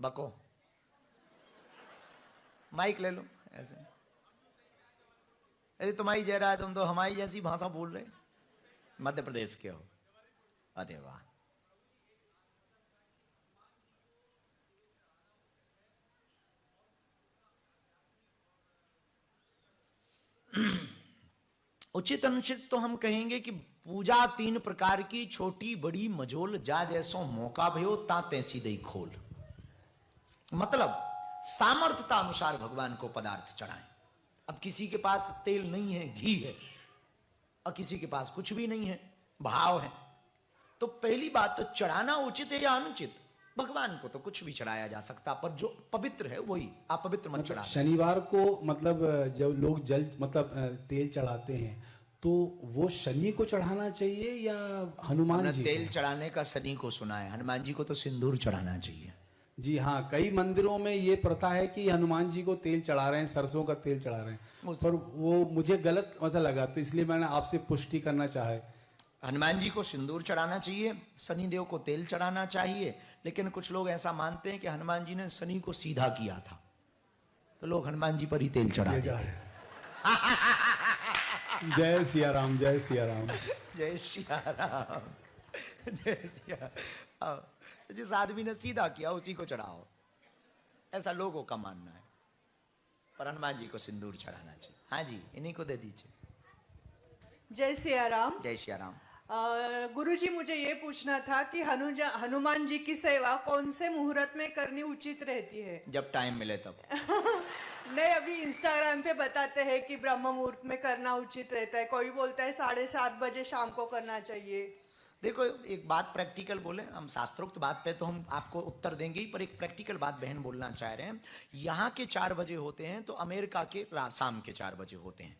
बको, mic ले लो ऐसे। अरे तुम्हारी जहरा है, तुम तो हमारी जैसी भाषा बोल रहे। मध्य प्रदेश के हो? अरे वाह। उचित अनुचित तो हम कहेंगे कि पूजा तीन प्रकार की, छोटी बड़ी मझोल, जा जैसो मौका भयो ता तैसी दई खोल। मतलब सामर्थ्यता अनुसार भगवान को पदार्थ चढ़ाएं। अब किसी के पास तेल नहीं है, घी है, और किसी के पास कुछ भी नहीं है, भाव है, तो पहली बात तो चढ़ाना उचित है या अनुचित? भगवान को तो कुछ भी चढ़ाया जा सकता, पर जो पवित्र है वही, आप पवित्र मत चढ़ा। शनिवार को मतलब जब लोग जल मतलब तेल चढ़ाते हैं तो वो शनि को चढ़ाना चाहिए या हनुमान जी? तेल चढ़ाने का शनि को सुना है, हनुमान जी को तो सिंदूर चढ़ाना चाहिए। जी हाँ, कई मंदिरों में ये प्रथा है कि हनुमान जी को तेल चढ़ा रहे हैं, सरसों का तेल चढ़ा रहे हैं, पर वो मुझे गलत ऐसा लगा, तो इसलिए मैंने आपसे पुष्टि करना चाहा। हनुमान जी को सिंदूर चढ़ाना चाहिए, शनि देव को तेल चढ़ाना चाहिए, लेकिन कुछ लोग ऐसा मानते हैं कि हनुमान जी ने शनि को सीधा किया था, तो लोग हनुमान जी पर ही तेल चढ़ा देते हैं। जय सिया राम, जय सिया राम, जय सिया राम, जय सिया। जिस आदमी ने सीधा किया उसी को चढ़ाओ, ऐसा लोगों का मानना है, पर हनुमान जी को सिंदूर चढ़ाना चाहिए। हाँ जी, इन्हीं को दे दीजिए। जय सिया राम। जय सिया राम। गुरुजी, मुझे ये पूछना था कि हनुमान जी की सेवा कौन से मुहूर्त में करनी उचित रहती है? जब टाइम मिले तब। नहीं, अभी इंस्टाग्राम पे बताते हैं कि ब्रह्म मुहूर्त में करना उचित रहता है, कोई बोलता है 7:30 बजे शाम को करना चाहिए। देखो, एक बात प्रैक्टिकल बोले, हम शास्त्रोक्त बात पे तो हम आपको उत्तर देंगे ही, पर एक प्रैक्टिकल बात बहन बोलना चाह रहे हैं। यहाँ के 4 बजे होते हैं तो अमेरिका के शाम के 4 बजे होते हैं,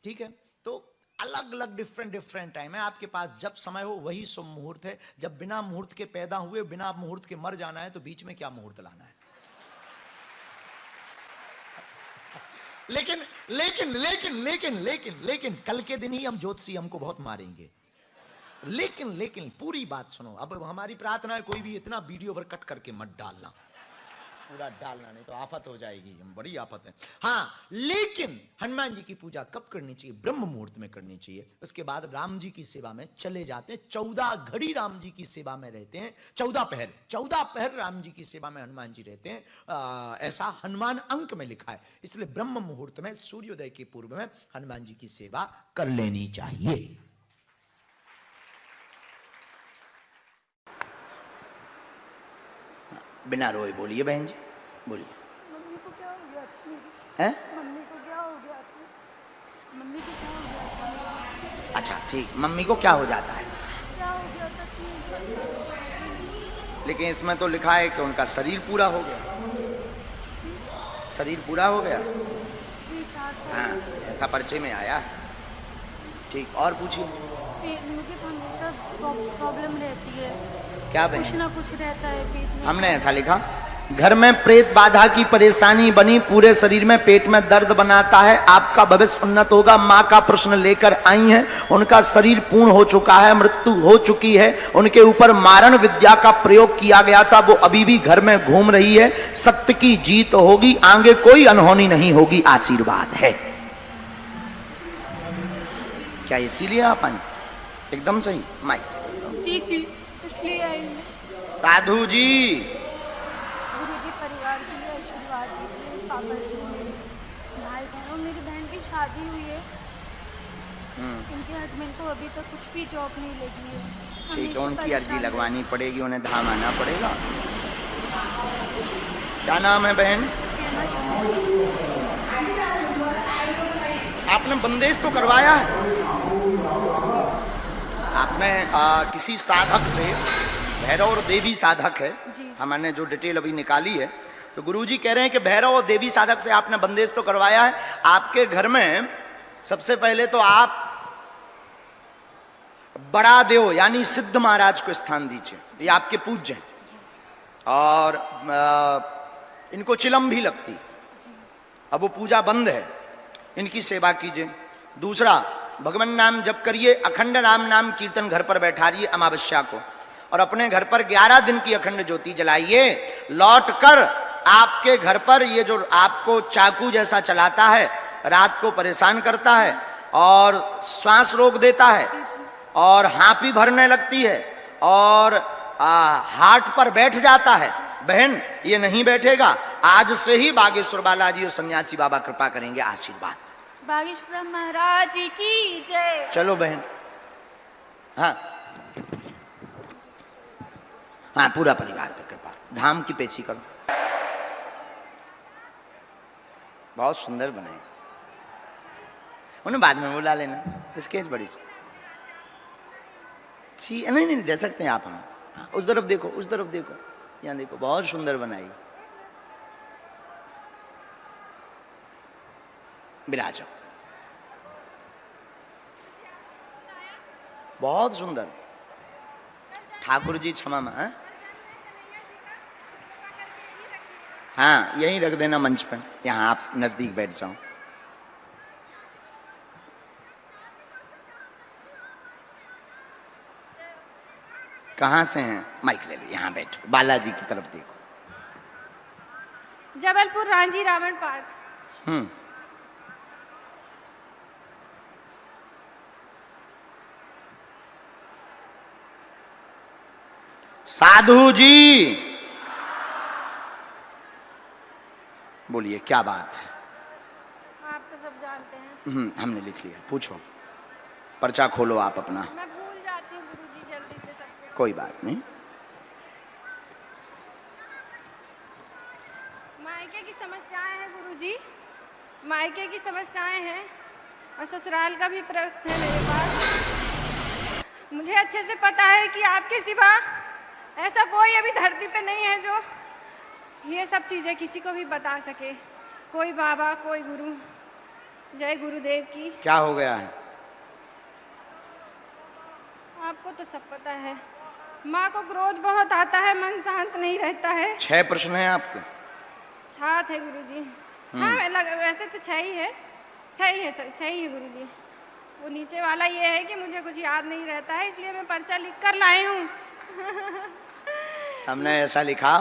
ठीक है? तो अलग अलग डिफरेंट टाइम है। आपके पास जब समय हो वही शुभ मुहूर्त है। जब बिना मुहूर्त के पैदा हुए, बिना मुहूर्त के मर जाना है, तो बीच में क्या मुहूर्त लाना है? लेकिन लेकिन लेकिन लेकिन लेकिन लेकिन कल के दिन ही हम ज्योतिषी हमको बहुत मारेंगे। लेकिन पूरी बात सुनो। अब हमारी प्रार्थना है कोई भी इतना वीडियो पर कट करके मत डालना, पूरा डालना, नहीं तो आफत हो जाएगी, बड़ी आफत है। हाँ, लेकिन हनुमान जी की पूजा कब करनी चाहिए? ब्रह्म मुहूर्त में करनी चाहिए। उसके बाद राम जी की सेवा में चले जाते हैं। 14 घड़ी राम जी की सेवा में रहते हैं, 14 पहर राम जी की सेवा में हनुमान जी रहते हैं। ऐसा हनुमान अंक में लिखा है। इसलिए ब्रह्म मुहूर्त में सूर्योदय के पूर्व में हनुमान जी की सेवा कर लेनी चाहिए। बिना रोए बोलिए बहन जी, बोलिए। मम्मी को क्या हो गया था मेरी? हैं? मम्मी को क्या हो गया था? मम्मी को क्या हो गया था? अच्छा ठीक, मम्मी को क्या हो जाता है? क्या हो गया था? 3 साल से। लेकिन इसमें तो लिखा है कि उनका शरीर पूरा हो गया। शरीर पूरा हो गया? जी, 4 साल। हाँ, ऐसा परिचय में आया है। ठीक, और पूछिए। मुझे तो हमेशा प्रॉब्लम रहती है, क्या कुछ बहन? ना कुछ रहता है पेट में। हमने ऐसा लिखा, घर में प्रेत बाधा की परेशानी बनी, पूरे शरीर में पेट में दर्द बनाता है, आपका भविष्य उन्नत होगा। माँ का प्रश्न लेकर आई हैं, उनका शरीर पूर्ण हो चुका है, मृत्यु हो चुकी है, उनके ऊपर मारण विद्या का प्रयोग किया गया था, वो अभी भी घर में घूम रही है। सत्य की जीत होगी, आगे कोई अनहोनी नहीं होगी, आशीर्वाद है। क्या इसीलिए आप आई? एकदम सही, माइक से। जी, इसलिए आई मैं। साधु जी, गुरुजी, परिवार के लिए आशीर्वाद दीजिए। पापा जी, मेरे भाई बहन और मेरी बहन की शादी हुई है, इनके हस्बैंड को अभी तक कुछ भी जॉब नहीं लगी है। ठीक है, हमेशा उनकी अर्जी परेशान लगवानी पड़ेगी, उन्हें धाम आना पड़ेगा। क्या नाम है बहन? रहना चाहिए। आपने बंदेज तो करवाया है? आपने किसी साधक से, भैरव और देवी साधक है, हमने जो डिटेल अभी निकाली है, तो गुरुजी कह रहे हैं कि भैरव और देवी साधक से आपने बंदेज तो करवाया है। आपके घर में सबसे पहले तो आप बड़ा देव यानी सिद्ध महाराज को स्थान दीजिए, ये आपके पूज्य हैं, और इनको चिलम भी लगती, अब वो पूजा बंद है, इनकी सेवा कीजिए। दूसरा, भगवान नाम जप करिए, अखंड राम नाम कीर्तन घर पर बैठाइए अमावस्या को, और अपने घर पर 11 दिन की अखंड ज्योति जलाइए। लौटकर आपके घर पर ये जो आपको चाकू जैसा चलाता है, रात को परेशान करता है और श्वास रोक देता है और हाँपी भरने लगती है और हार्ट पर बैठ जाता है, बहन ये नहीं बैठेगा। आज से ही बागेश्वर बालाजी और सन्यासी बाबा कृपा करेंगे। आशीर्वाद। बागेश्वर महाराज की जय। चलो बहन। हाँ हाँ, पूरा परिवार पे कृपा। धाम की पेशी करो। बहुत सुंदर बनाए। उन्हें बाद में बुला लेना, स्केच बड़ी सी। नहीं नहीं दे सकते हैं आप हम। हाँ, उस तरफ देखो, उस तरफ देखो, यहाँ देखो, बहुत सुंदर बनाई। विराजो। बहुत सुंदर। ठाकुर जी क्षमा में। हाँ यहीं रख देना मंच पर, यहाँ आप नजदीक बैठ जाओ। कहाँ से हैं? माइक ले लो, यहाँ बैठो, बालाजी की तरफ देखो। जबलपुर रांझी रावण पार्क। साधु जी बोलिए क्या बात है? आप तो सब जानते हैं। हमने लिख लिया, पूछो। पर्चा खोलो आप अपना। मैं भूल जाती हूँ गुरुजी जल्दी से सब कुछ। कोई बात नहीं। मायके की समस्याएं हैं गुरुजी, मायके की समस्याएं हैं और ससुराल का भी प्रश्न है मेरे पास। मुझे अच्छे से पता है कि आपके सिवा ऐसा कोई अभी धरती पे नहीं है जो ये सब चीज़ें किसी को भी बता सके। कोई बाबा, कोई गुरु। जय गुरुदेव की। क्या हो गया है? आपको तो सब पता है, माँ को क्रोध बहुत आता है, मन शांत नहीं रहता है। 6 प्रश्न हैं आपके? 7 है गुरुजी। हाँ वैसे तो 6 ही है। सही है गुरुजी। वो नीचे वाला ये है कि मुझे कुछ याद नहीं रहता है, इसलिए मैं पर्चा लिख कर लाई हूँ। हमने ऐसा लिखा,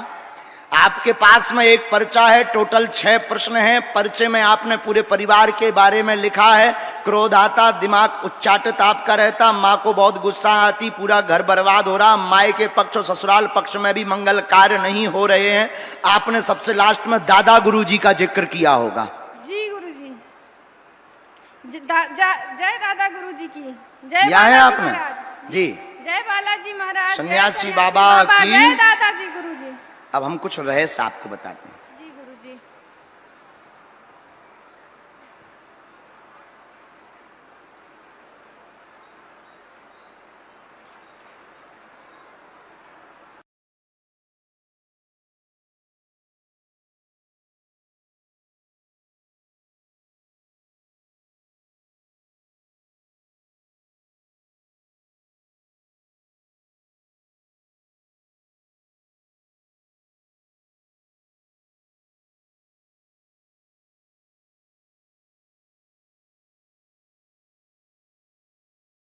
आपके पास में एक पर्चा है, टोटल 6 प्रश्न हैं। पर्चे में आपने पूरे परिवार के बारे में लिखा है। क्रोध आता, दिमाग उच्चाटित आपका रहता, माँ को बहुत गुस्सा आती, पूरा घर बर्बाद हो रहा, माए के पक्ष और ससुराल पक्ष में भी मंगल कार्य नहीं हो रहे हैं। आपने सबसे लास्ट में दादा गुरुजी का जिक्र किया होगा। जी गुरुजी। जय दादा गुरुजी की जय। किया है आपने? जी। जय बालाजी महाराज, सन्यासी बाबा की। जय दादाजी गुरुजी। अब हम कुछ रहस्य आपको बताते हैं।